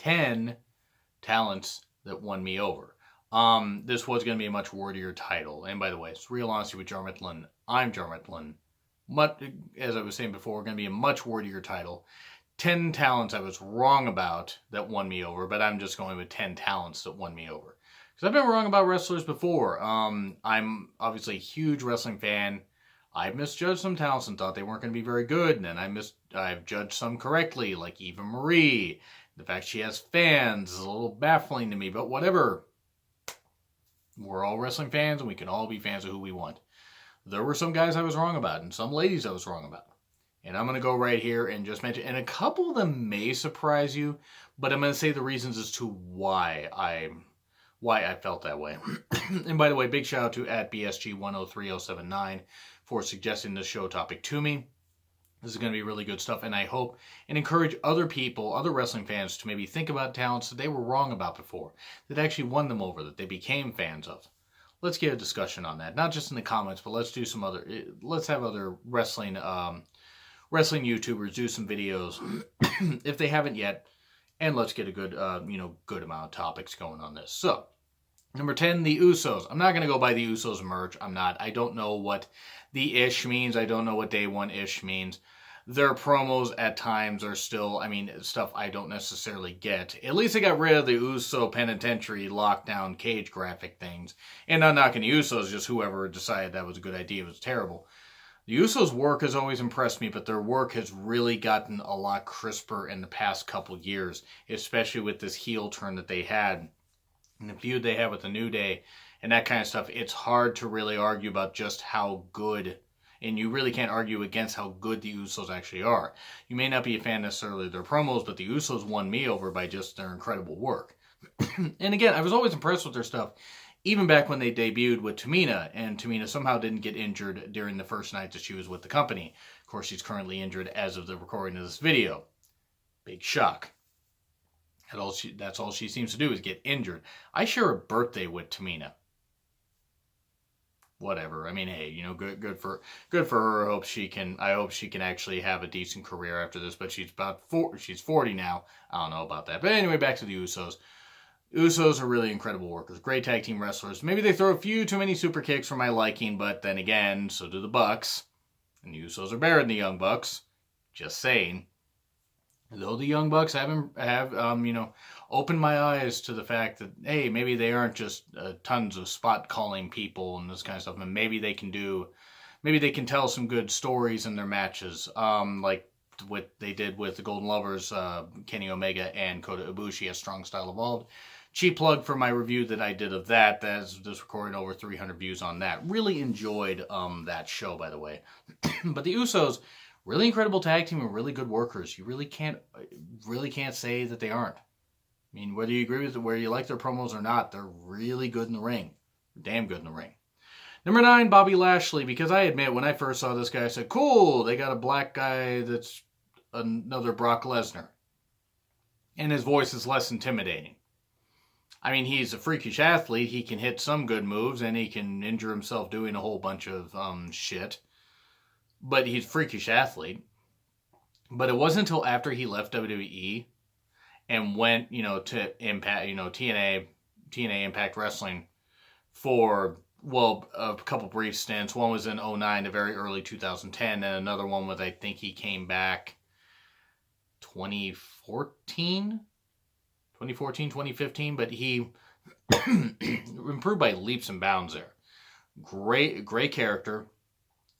10 talents that won me over. This was going to be a much wordier title. And by the way, it's Real Honesty with Jar Mifflin. I'm Jar Mifflin. As I was saying before, going to be a much wordier title. 10 talents I was wrong about that won me over, but I'm just going with 10 talents that won me over. Because I've been wrong about wrestlers before. I'm obviously a huge wrestling fan. I've misjudged some talents and thought they weren't going to be very good, and then I've judged some correctly, like Eva Marie. The fact she has fans is a little baffling to me, but whatever. We're all wrestling fans, and we can all be fans of who we want. There were some guys I was wrong about, and some ladies I was wrong about. And I'm going to go right here and just mention, and a couple of them may surprise you, but I'm going to say the reasons as to why I felt that way. And by the way, big shout out to @BSG103079 for suggesting this show topic to me. This is going to be really good stuff, and I hope and encourage other people, other wrestling fans, to maybe think about talents that they were wrong about before, that actually won them over, that they became fans of. Let's get a discussion on that, not just in the comments, but let's have other wrestling YouTubers do some videos if they haven't yet, and let's get a good amount of topics going on this. So, number 10, the Usos. I'm not going to go by the Usos merch. I'm not. I don't know what the ish means. I don't know what day one ish means. Their promos at times are still, stuff I don't necessarily get. At least they got rid of the Uso penitentiary lockdown cage graphic things. And not knocking the Usos, just whoever decided that was a good idea was terrible. The Usos' work has always impressed me, but their work has really gotten a lot crisper in the past couple years, especially with this heel turn that they had. And the feud they have with the New Day and that kind of stuff, it's hard to really argue about just how good, and you really can't argue against how good the Usos actually are. You may not be a fan necessarily of their promos, but the Usos won me over by just their incredible work. And again, I was always impressed with their stuff, even back when they debuted with Tamina, and Tamina somehow didn't get injured during the first night that she was with the company. Of course, she's currently injured as of the recording of this video. Big shock. That's all she seems to do is get injured. I share a birthday with Tamina. Whatever. Hey, good for her. I hope she can actually have a decent career after this. But she's 40 now. I don't know about that. But anyway, back to the Usos. Usos are really incredible workers. Great tag team wrestlers. Maybe they throw a few too many super kicks for my liking, but then again, so do the Bucks. And the Usos are better than the Young Bucks. Just saying. Though the Young Bucks have opened my eyes to the fact that, hey, maybe they aren't just tons of spot calling people and this kind of stuff. And maybe they can tell some good stories in their matches. Like what they did with the Golden Lovers, Kenny Omega and Kota Ibushi as Strong Style Evolved. Cheap plug for my review that I did of that. That's just recording over 300 views on that. Really enjoyed that show, by the way. But the Usos, really incredible tag team and really good workers. You really can't say that they aren't. Whether you agree with it, whether you like their promos or not, they're really good in the ring. Damn good in the ring. Number 9, Bobby Lashley. Because I admit, when I first saw this guy, I said, cool, they got a black guy that's another Brock Lesnar. And his voice is less intimidating. He's a freakish athlete. He can hit some good moves, and he can injure himself doing a whole bunch of shit. But he's a freakish athlete. But it wasn't until after he left WWE and went, to Impact, TNA Impact Wrestling for, a couple brief stints. One was in 2009 to very early 2010, and another one was, I think he came back 2014, 2015, but he improved by leaps and bounds there. Great character.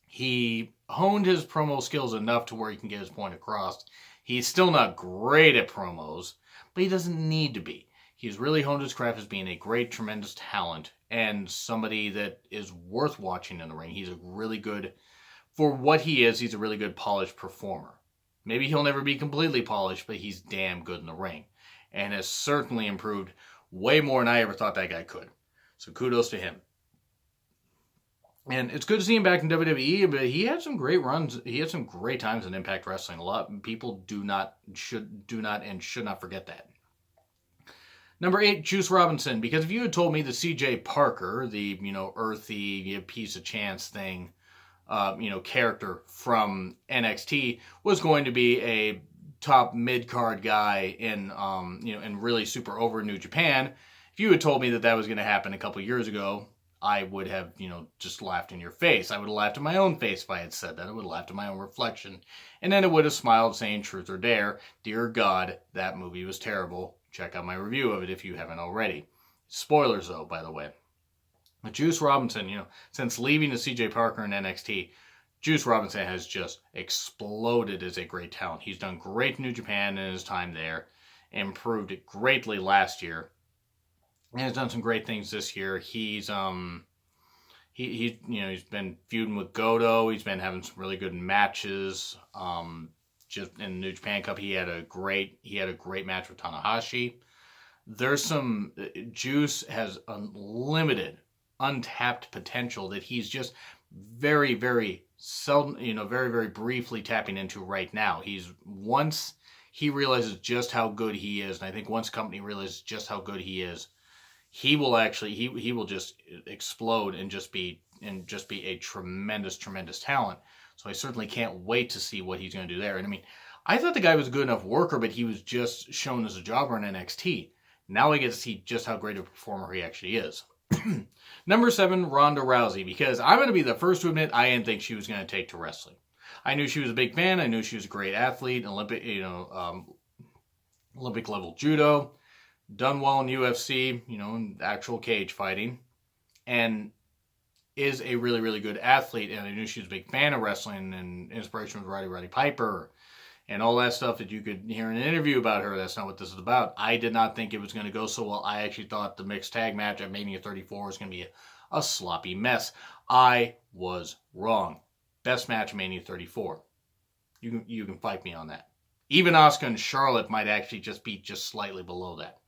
He honed his promo skills enough to where he can get his point across. He's still not great at promos, but he doesn't need to be. He's really honed his craft as being a great, tremendous talent and somebody that is worth watching in the ring. He's a really good, for what he is, he's a really good polished performer. Maybe he'll never be completely polished, but he's damn good in the ring. And has certainly improved way more than I ever thought that guy could. So kudos to him. And it's good to see him back in WWE, but he had some great runs. He had some great times in Impact Wrestling. A lot of people should not forget that. Number 8, Juice Robinson. Because if you had told me that C.J. Parker, the earthy piece of chance thing, character from NXT was going to be a top mid-card guy in, and really super over in New Japan. If you had told me that was going to happen a couple years ago, I would have, just laughed in your face. I would have laughed in my own face if I had said that. I would have laughed at my own reflection. And then I would have smiled saying truth or dare. Dear God, that movie was terrible. Check out my review of it if you haven't already. Spoilers, though, by the way. But Juice Robinson, since leaving the CJ Parker in NXT, Juice Robinson has just exploded as a great talent. He's done great in New Japan in his time there, improved it greatly last year, and has done some great things this year. He's he's been feuding with Goto. He's been having some really good matches. Just in the New Japan Cup, he had a great match with Tanahashi. There's some Juice has unlimited, untapped potential that he's just very, very seldom, very, very briefly tapping into right now. Once he realizes just how good he is, and I think once company realizes just how good he is, he will actually he will just explode and just be a tremendous, tremendous talent. So I certainly can't wait to see what he's going to do there. And I mean, I thought the guy was a good enough worker, but he was just shown as a jobber in NXT. Now I get to see just how great a performer he actually is. Number 7, Ronda Rousey, because I'm going to be the first to admit I didn't think she was going to take to wrestling. I knew she was a big fan. I knew she was a great athlete, Olympic level judo, done well in UFC, in actual cage fighting, and is a really, really good athlete. And I knew she was a big fan of wrestling and inspiration with Roddy Piper and all that stuff that you could hear in an interview about her. That's not what this is about. I did not think it was going to go so well. I actually thought the mixed tag match at Mania 34 was going to be a sloppy mess. I was wrong. Best match at Mania 34. You can fight me on that. Even Asuka and Charlotte might actually just be just slightly below that.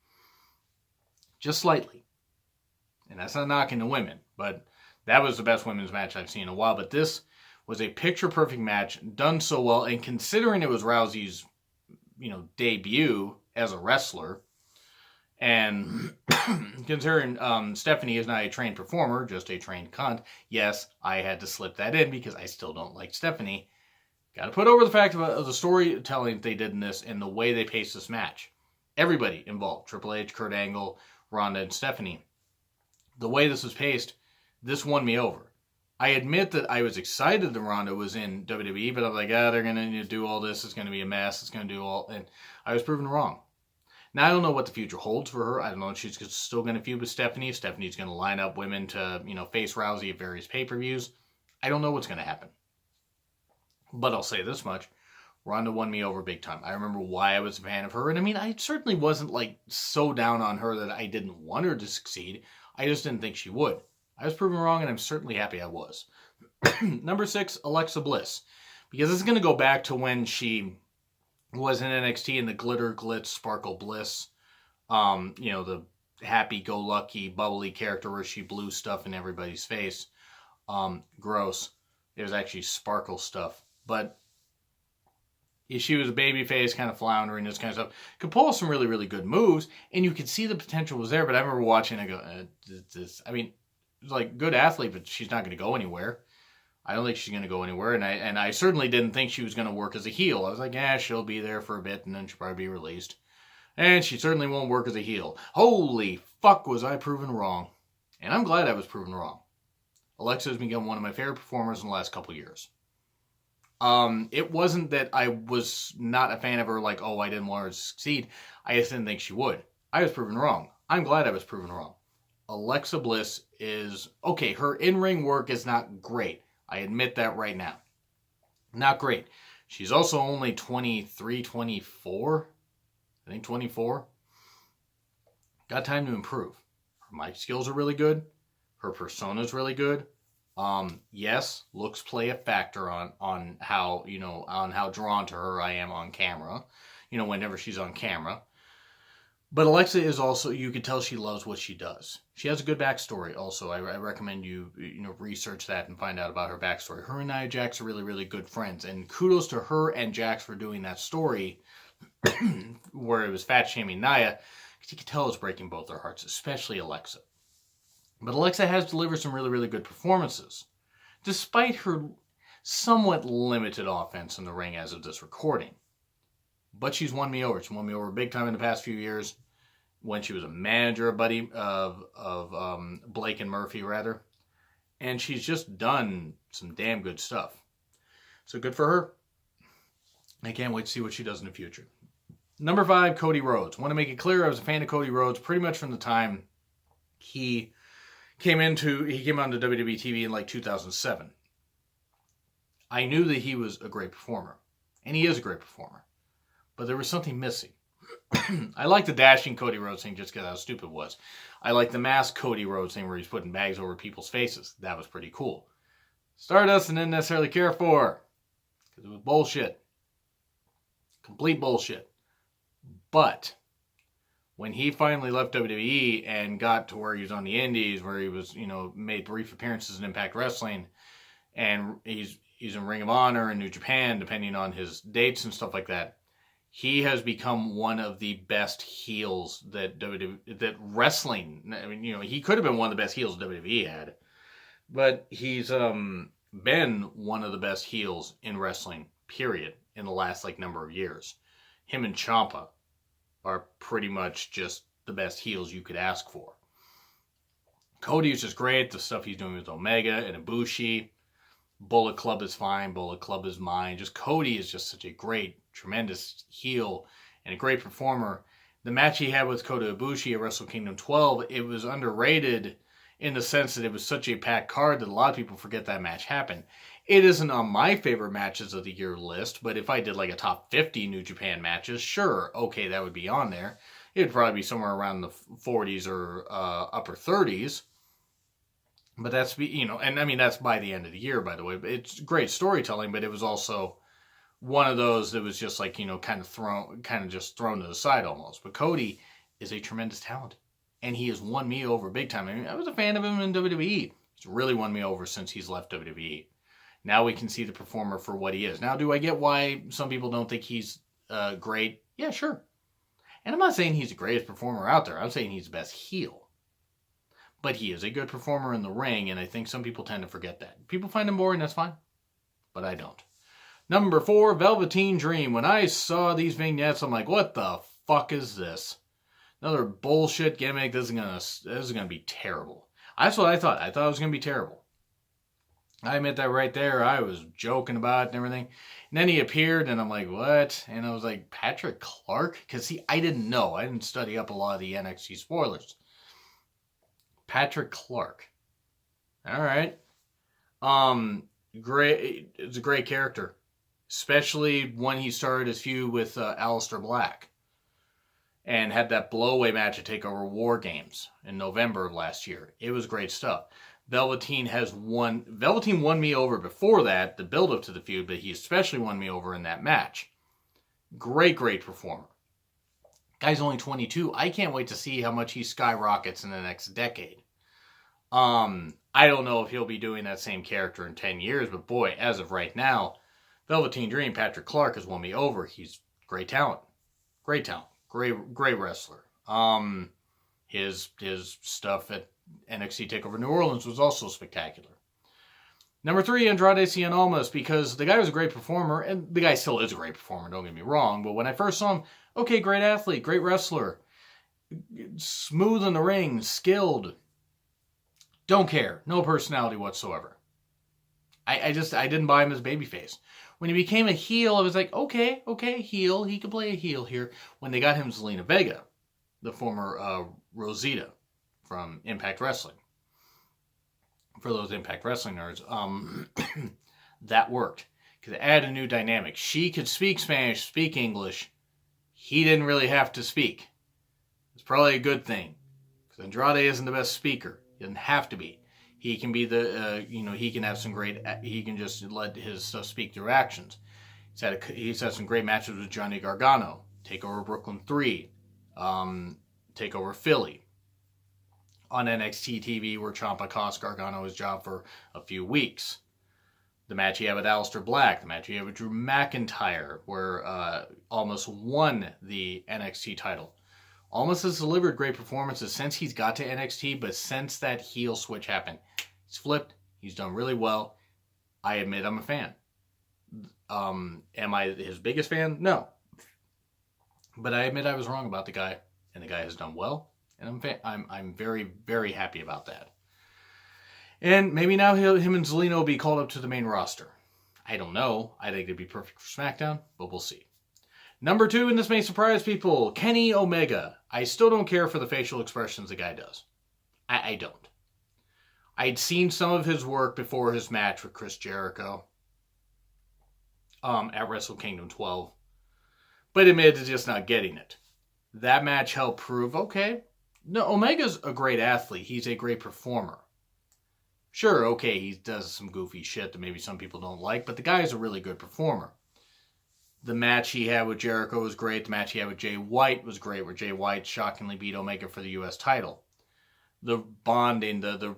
Just slightly. And that's not knocking the women, but that was the best women's match I've seen in a while. But this was a picture-perfect match, done so well, and considering it was Rousey's, debut as a wrestler, and considering Stephanie is not a trained performer, just a trained cunt, yes, I had to slip that in because I still don't like Stephanie. Got to put over the fact of the storytelling they did in this and the way they paced this match. Everybody involved, Triple H, Kurt Angle, Ronda, and Stephanie. The way this was paced, this won me over. I admit that I was excited that Ronda was in WWE, but I was like, they're going to do all this. It's going to be a mess. It's going to do all... And I was proven wrong. Now, I don't know what the future holds for her. I don't know if she's still going to feud with Stephanie. If Stephanie's going to line up women to, face Rousey at various pay-per-views. I don't know what's going to happen. But I'll say this much. Ronda won me over big time. I remember why I was a fan of her. And I mean, I certainly wasn't so down on her that I didn't want her to succeed. I just didn't think she would. I was proven wrong, and I'm certainly happy I was. Number 6, Alexa Bliss. Because it's going to go back to when she was in NXT in the glitter, glitz, sparkle bliss. The happy-go-lucky, bubbly character where she blew stuff in everybody's face. Gross. It was actually sparkle stuff. But she was a babyface, kind of floundering, this kind of stuff. Could pull some really, really good moves, and you could see the potential was there. But I remember watching and I go, good athlete, but she's not going to go anywhere. I don't think she's going to go anywhere, and I certainly didn't think she was going to work as a heel. I was like, she'll be there for a bit, and then she'll probably be released. And she certainly won't work as a heel. Holy fuck, was I proven wrong. And I'm glad I was proven wrong. Alexa has become one of my favorite performers in the last couple years. It wasn't that I was not a fan of her, I didn't want her to succeed. I just didn't think she would. I was proven wrong. I'm glad I was proven wrong. Alexa Bliss is, okay, her in-ring work is not great. I admit that right now. Not great. She's also only 23, 24. I think 24. Got time to improve. Her mic skills are really good. Her persona is really good. Yes, looks play a factor on how, on how drawn to her I am on camera. Whenever she's on camera. But Alexa is also, you can tell she loves what she does. She has a good backstory also. I recommend you research that and find out about her backstory. Her and Nia Jax are really, really good friends. And kudos to her and Jax for doing that story where it was fat-shaming Nia. Because you could tell it was breaking both their hearts, especially Alexa. But Alexa has delivered some really, really good performances. Despite her somewhat limited offense in the ring as of this recording. but she's won me over. She won me over big time in the past few years when she was a manager of Blake and Murphy, rather. And she's just done some damn good stuff. So good for her. I can't wait to see what she does in the future. Number 5, Cody Rhodes. Want to make it clear, I was a fan of Cody Rhodes pretty much from the time he came onto WWE TV in like 2007. I knew that he was a great performer. And he is a great performer. But there was something missing. I like the dashing Cody Rhodes thing just because how stupid it was. I like the mask Cody Rhodes thing where he's putting bags over people's faces. That was pretty cool. Stardust I didn't necessarily care for. Because it was bullshit. Complete bullshit. But when he finally left WWE and got to where he was on the Indies, where he was, made brief appearances in Impact Wrestling, and he's in Ring of Honor and New Japan, depending on his dates and stuff like that, he has become one of the best heels that wrestling. I mean, he could have been one of the best heels WWE had, but he's been one of the best heels in wrestling, period, in the last number of years. Him and Ciampa are pretty much just the best heels you could ask for. Cody is just great. The stuff he's doing with Omega and Ibushi. Bullet Club is fine. Bullet Club is mine. Just Cody is just such a great, tremendous heel and a great performer. The match he had with Kota Ibushi at Wrestle Kingdom 12, it was underrated in the sense that it was such a packed card that a lot of people forget that match happened. It isn't on my favorite matches of the year list, but if I did a top 50 New Japan matches, sure, okay, that would be on there. It'd probably be somewhere around the 40s or upper 30s. But that's, and I mean, that's by the end of the year, by the way. It's great storytelling, but it was also one of those that was just kind of thrown to the side almost. But Cody is a tremendous talent. And he has won me over big time. I mean, I was a fan of him in WWE. He's really won me over since he's left WWE. Now we can see the performer for what he is. Now, do I get why some people don't think he's great? Yeah, sure. And I'm not saying he's the greatest performer out there. I'm saying he's the best heel. But he is a good performer in the ring, and I think some people tend to forget that. People find him boring, that's fine. But I don't. Number 4, Velveteen Dream. When I saw these vignettes, I'm like, what the fuck is this? Another bullshit gimmick. This is gonna be terrible. That's what I thought. I thought it was gonna be terrible. I admit that right there. I was joking about it and everything. And then he appeared, and I'm like, what? And I was like, Patrick Clark? Because, see, I didn't know. I didn't study up a lot of the NXT spoilers. Patrick Clark. All right. Great. It's a great character. Especially when he started his feud with Aleister Black. And had that blowaway match at TakeOver War Games in November of last year. It was great stuff. Velveteen won me over before that, the build-up to the feud, but he especially won me over in that match. Great performer. Guy's only 22. I can't wait to see how much he skyrockets in the next decade. I don't know if he'll be doing that same character in 10 years, but boy, as of right now, Velveteen Dream, Patrick Clark, has won me over. He's great talent. Great talent. Great wrestler. His stuff at NXT TakeOver New Orleans was also spectacular. Number 3, Andrade Cien Almas, because the guy was a great performer, and the guy still is a great performer, don't get me wrong, but when I first saw him, okay, great athlete, great wrestler, smooth in the ring, skilled, don't care, no personality whatsoever. I didn't buy him as babyface. When he became a heel, I was like, okay, heel, he could play a heel here. When they got him Zelina Vega, the former Rosita from Impact Wrestling. For those Impact Wrestling nerds, that worked. Because it added a new dynamic. She could speak Spanish, speak English. He didn't really have to speak. It's probably a good thing. Because Andrade isn't the best speaker. He doesn't have to be. He can be he can have some he can just let his stuff speak through actions. He's had some great matches with Johnny Gargano. TakeOver Brooklyn 3. TakeOver Philly. On NXT TV, where Ciampa cost Gargano his job for a few weeks. The match he had with Aleister Black. The match he had with Drew McIntyre, where Almas won the NXT title. Almas has delivered great performances since he's got to NXT, but since that heel switch happened, he's flipped. He's done really well. I admit I'm a fan. Am I his biggest fan? No. But I admit I was wrong about the guy, and the guy has done well, and I'm very, very happy about that. And maybe now him and Zelina will be called up to the main roster. I don't know. I think it'd be perfect for SmackDown, but we'll see. Number 2, and this may surprise people, Kenny Omega. I still don't care for the facial expressions the guy does. I don't. I'd seen some of his work before his match with Chris Jericho at Wrestle Kingdom 12, but admitted to just not getting it. That match helped prove, okay, no, Omega's a great athlete. He's a great performer. Sure, okay, he does some goofy shit that maybe some people don't like, but the guy is a really good performer. The match he had with Jericho was great. The match he had with Jay White was great, where Jay White shockingly beat Omega for the U.S. title. The bonding, the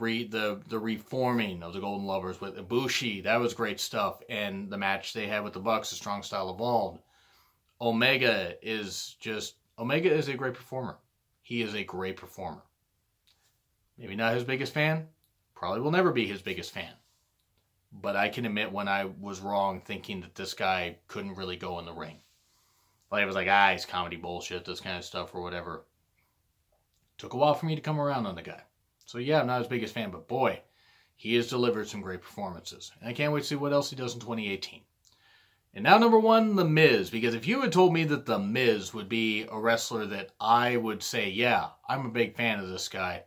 reforming of the Golden Lovers with Ibushi, that was great stuff. And the match they had with the Bucks, The Strong Style Evolved. Omega is a great performer. He is a great performer. Maybe not his biggest fan. Probably will never be his biggest fan. But I can admit when I was wrong thinking that this guy couldn't really go in the ring. Like, I was like, he's comedy bullshit, this kind of stuff or whatever. Took a while for me to come around on the guy. So yeah, I'm not his biggest fan, but boy, he has delivered some great performances. And I can't wait to see what else he does in 2018. And now number 1, The Miz. Because if you had told me that The Miz would be a wrestler that I would say, yeah, I'm a big fan of this guy,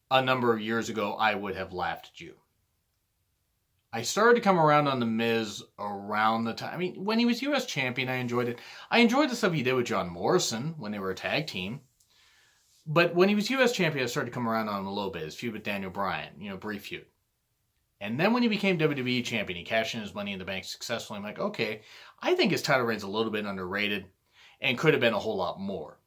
a number of years ago, I would have laughed at you. I started to come around on The Miz around the time. I mean, when he was U.S. champion, I enjoyed it. I enjoyed the stuff he did with John Morrison when they were a tag team. But when he was U.S. champion, I started to come around on him a little bit. His feud with Daniel Bryan, brief feud. And then when he became WWE champion, he cashed in his Money in the Bank successfully. I'm like, okay, I think his title reign's a little bit underrated and could have been a whole lot more.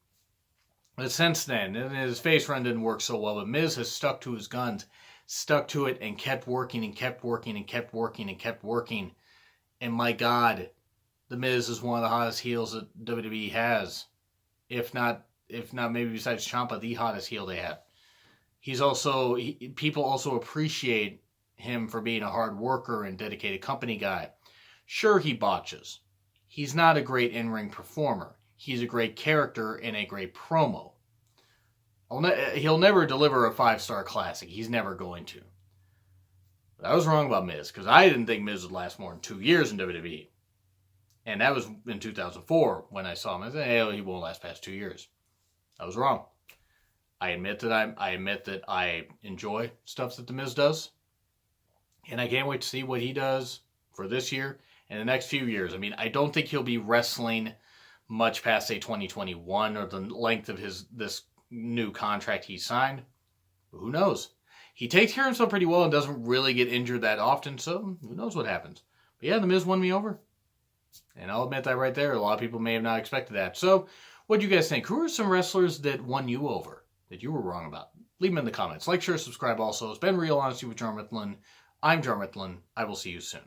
But since then, his face run didn't work so well, but Miz has stuck to his guns, stuck to it, and kept working and kept working and kept working and kept working. And my God, The Miz is one of the hottest heels that WWE has. If not maybe besides Ciampa, the hottest heel they have. People also appreciate him for being a hard worker and dedicated company guy. Sure, he botches. He's not a great in-ring performer. He's a great character and a great promo. He'll never deliver a 5-star classic. He's never going to. But I was wrong about Miz, because I didn't think Miz would last more than 2 years in WWE. And that was in 2004 when I saw him. I said, hey, he won't last past 2 years. I was wrong. I admit that I enjoy stuff that The Miz does. And I can't wait to see what he does for this year and the next few years. I mean, I don't think he'll be wrestling much past, say, 2021 or the length of this new contract he signed. But who knows? He takes care of himself pretty well and doesn't really get injured that often, so who knows what happens. But yeah, The Miz won me over. And I'll admit that right there. A lot of people may have not expected that. So, what do you guys think? Who are some wrestlers that won you over, that you were wrong about? Leave them in the comments. Like, share, subscribe also. It's been Real Honesty with John Mifflin. I'm John Mifflin. I will see you soon.